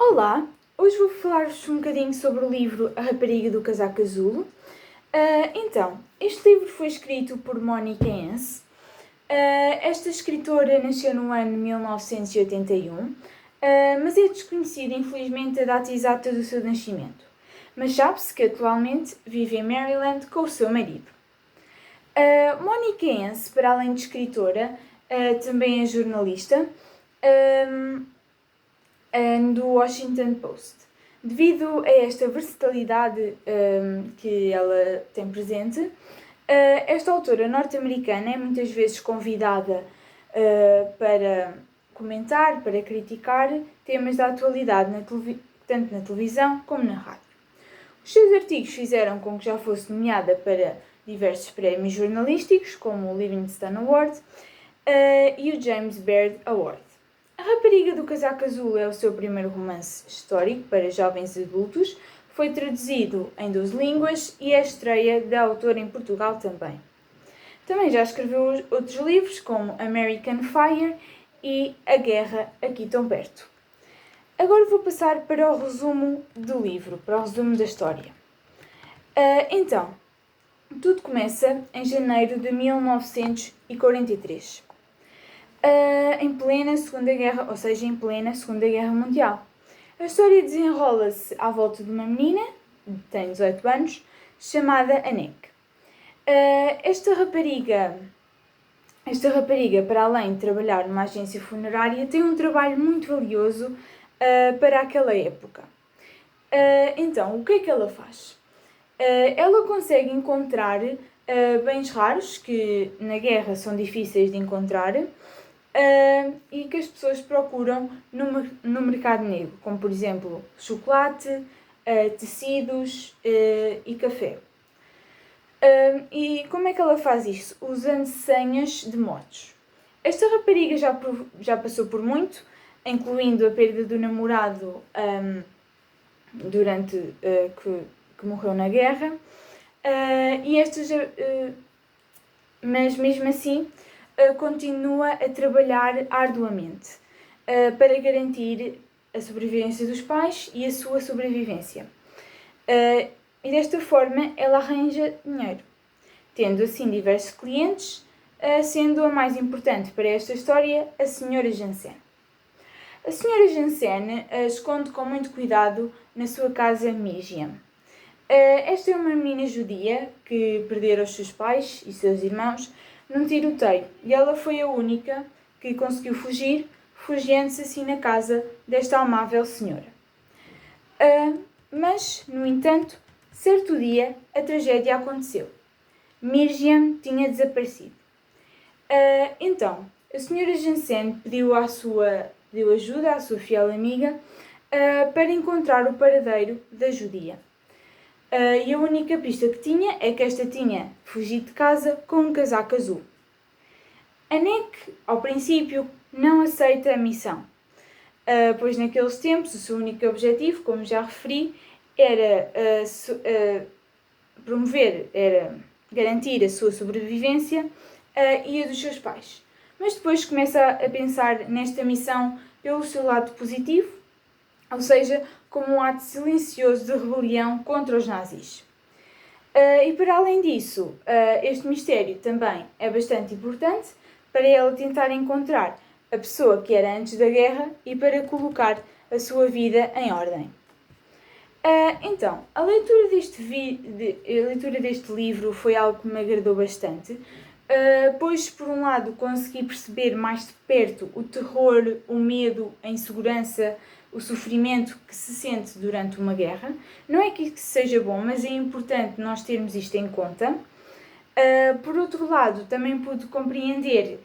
Olá, hoje vou falar-vos um bocadinho sobre o livro A Rapariga do Casaco Azul. Este livro foi escrito por Monica Hens. Esta escritora nasceu no ano 1981, mas é desconhecida, infelizmente, a data exata do seu nascimento. Mas sabe-se que atualmente vive em Maryland com o seu marido. Monica Hens, para além de escritora, também é jornalista do Washington Post. Devido a esta versatilidade que ela tem presente, esta autora norte-americana é muitas vezes convidada para comentar, para criticar temas da atualidade, tanto na televisão como na rádio. Os seus artigos fizeram com que já fosse nomeada para diversos prémios jornalísticos, como o Livingston Award e o James Baird Award. A Rapariga do Casaco Azul é o seu primeiro romance histórico para jovens adultos, foi traduzido em 12 línguas e é a estreia da autora em Portugal também. Também já escreveu outros livros, como American Fire e A Guerra Aqui Tão Perto. Agora vou passar para o resumo do livro, para o resumo da história. Tudo começa em janeiro de 1943. Em plena Segunda Guerra, ou seja, em plena Segunda Guerra Mundial. A história desenrola-se à volta de uma menina, que tem 18 anos, chamada Anneke. Esta rapariga, para além de trabalhar numa agência funerária, tem um trabalho muito valioso para aquela época. O que é que ela faz? Ela consegue encontrar bens raros, que na guerra são difíceis de encontrar, e que as pessoas procuram no mercado negro, como por exemplo chocolate, tecidos e café. E como é que ela faz isso? Usando senhas de modos. Esta rapariga já passou por muito, incluindo a perda do namorado durante que morreu na guerra, mas mesmo assim continua a trabalhar arduamente para garantir a sobrevivência dos pais e a sua sobrevivência. E desta forma ela arranja dinheiro, tendo assim diversos clientes, sendo a mais importante para esta história a Sra. Jansen. A Sra. Jansen esconde com muito cuidado na sua casa Mirjam. Esta é uma menina judia que perdera os seus pais e seus irmãos num tiroteio, e ela foi a única que conseguiu fugir, refugiando-se assim na casa desta amável senhora. Mas, no entanto, certo dia a tragédia aconteceu. Mirjam tinha desaparecido. A Sra. Jansen pediu ajuda à sua fiel amiga para encontrar o paradeiro da judia. E a única pista que tinha é que esta tinha fugido de casa com um casaco azul. Anneke, ao princípio, não aceita a missão, pois naqueles tempos o seu único objetivo, como já referi, era garantir a sua sobrevivência e a dos seus pais. Mas depois começa a pensar nesta missão pelo seu lado positivo, ou seja, como um ato silencioso de rebelião contra os nazis. E para além disso, este mistério também é bastante importante para ela tentar encontrar a pessoa que era antes da guerra e para colocar a sua vida em ordem. A leitura deste livro foi algo que me agradou bastante, pois, por um lado, consegui perceber mais de perto o terror, o medo, a insegurança, o sofrimento que se sente durante uma guerra. Não é que isso seja bom, mas é importante nós termos isto em conta. Por outro lado, também pude compreender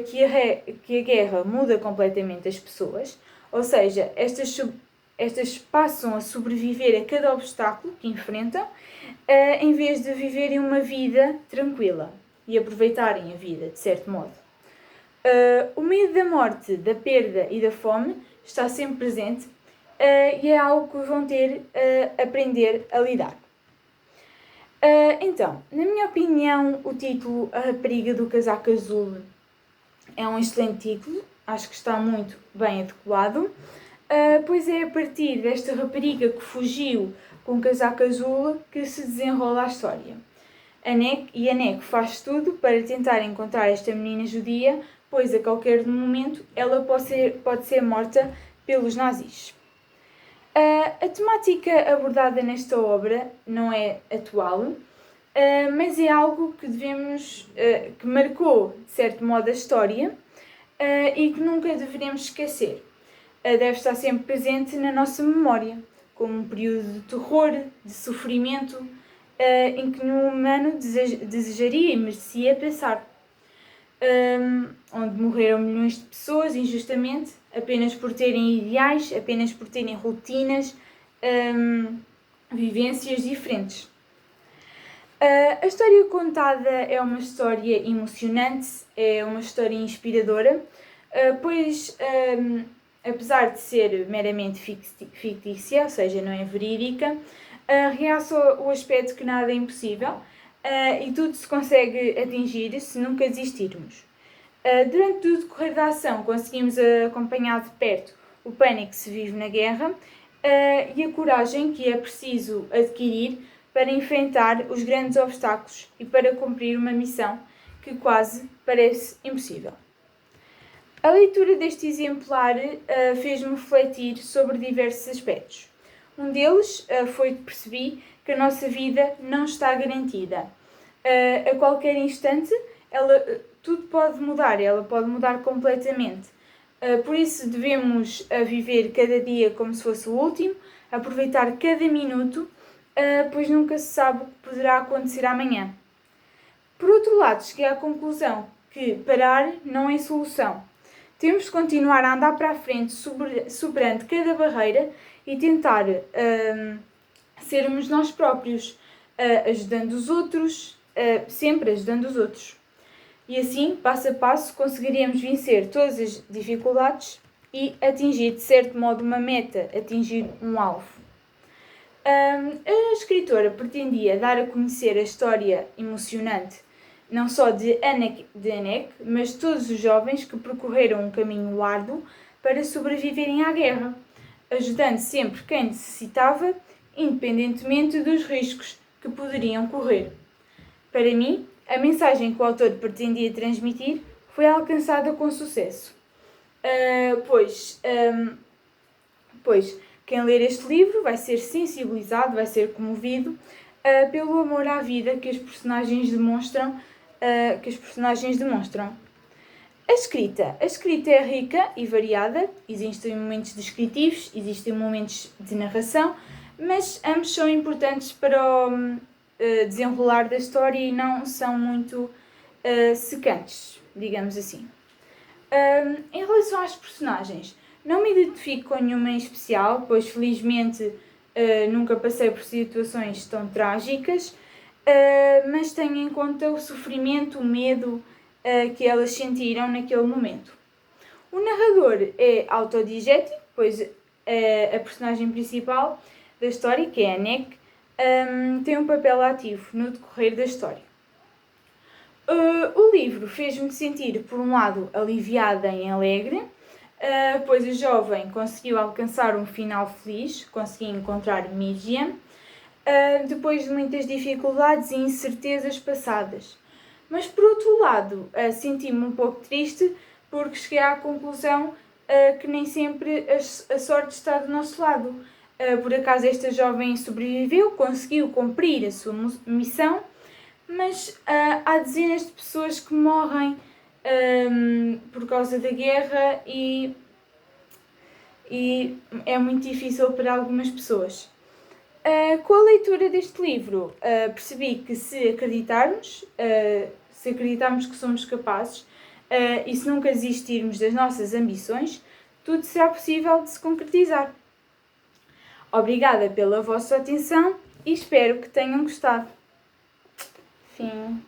que a guerra muda completamente as pessoas, ou seja, estas passam a sobreviver a cada obstáculo que enfrentam, em vez de viverem uma vida tranquila e aproveitarem a vida, de certo modo. O medo da morte, da perda e da fome está sempre presente e é algo que vão ter a aprender a lidar. Na minha opinião, o título A Rapariga do Casaco Azul é um excelente título, acho que está muito bem adequado. pois é a partir desta rapariga que fugiu com o casaco azul que se desenrola a história. A Neco faz tudo para tentar encontrar esta menina judia, pois a qualquer momento ela pode ser morta pelos nazis. A temática abordada nesta obra não é atual, mas é algo que que marcou, de certo modo, a história e que nunca deveremos esquecer. Deve estar sempre presente na nossa memória, como um período de terror, de sofrimento, em que nenhum humano desejaria e merecia passar. Onde morreram milhões de pessoas injustamente, apenas por terem ideais, apenas por terem rotinas, vivências diferentes. A história contada é uma história emocionante, é uma história inspiradora, pois, apesar de ser meramente fictícia, ou seja, não é verídica, realça o aspecto que nada é impossível e tudo se consegue atingir se nunca desistirmos. Durante o decorrer da ação conseguimos acompanhar de perto o pânico que se vive na guerra e a coragem que é preciso adquirir para enfrentar os grandes obstáculos e para cumprir uma missão que quase parece impossível. A leitura deste exemplar fez-me refletir sobre diversos aspectos. Um deles foi que percebi que a nossa vida não está garantida. A qualquer instante, tudo pode mudar, ela pode mudar completamente. Por isso devemos viver cada dia como se fosse o último, aproveitar cada minuto, pois nunca se sabe o que poderá acontecer amanhã. Por outro lado, cheguei à conclusão que parar não é solução. Temos de continuar a andar para a frente, superando cada barreira e tentar sermos nós próprios, ajudando os outros, sempre ajudando os outros. E assim, passo a passo, conseguiremos vencer todas as dificuldades e atingir, de certo modo, uma meta, atingir um alvo. A escritora pretendia dar a conhecer a história emocionante não só de Anek, mas de todos os jovens que percorreram um caminho árduo para sobreviverem à guerra, ajudando sempre quem necessitava, independentemente dos riscos que poderiam correr. Para mim, a mensagem que o autor pretendia transmitir foi alcançada com sucesso, pois quem ler este livro vai ser sensibilizado, vai ser comovido pelo amor à vida que as personagens demonstram. A escrita é rica e variada, existem momentos descritivos, existem momentos de narração, mas ambos são importantes para o desenrolar da história e não são muito secantes, digamos assim. Em relação às personagens, não me identifico com nenhuma em especial, pois felizmente nunca passei por situações tão trágicas, mas tenho em conta o sofrimento, o medo que elas sentiram naquele momento. O narrador é autodigético, pois a personagem principal da história, que é a Nek, tem um papel ativo no decorrer da história. O livro fez-me sentir, por um lado, aliviada e alegre, pois a jovem conseguiu alcançar um final feliz, conseguiu encontrar Mijian, depois de muitas dificuldades e incertezas passadas. Mas, por outro lado, senti-me um pouco triste porque cheguei à conclusão que nem sempre a sorte está do nosso lado. Por acaso esta jovem sobreviveu, conseguiu cumprir a sua missão, mas há dezenas de pessoas que morrem por causa da guerra e é muito difícil para algumas pessoas. Com a leitura deste livro, percebi que se acreditarmos que somos capazes e se nunca desistirmos das nossas ambições, tudo será possível de se concretizar. Obrigada pela vossa atenção e espero que tenham gostado. Fim.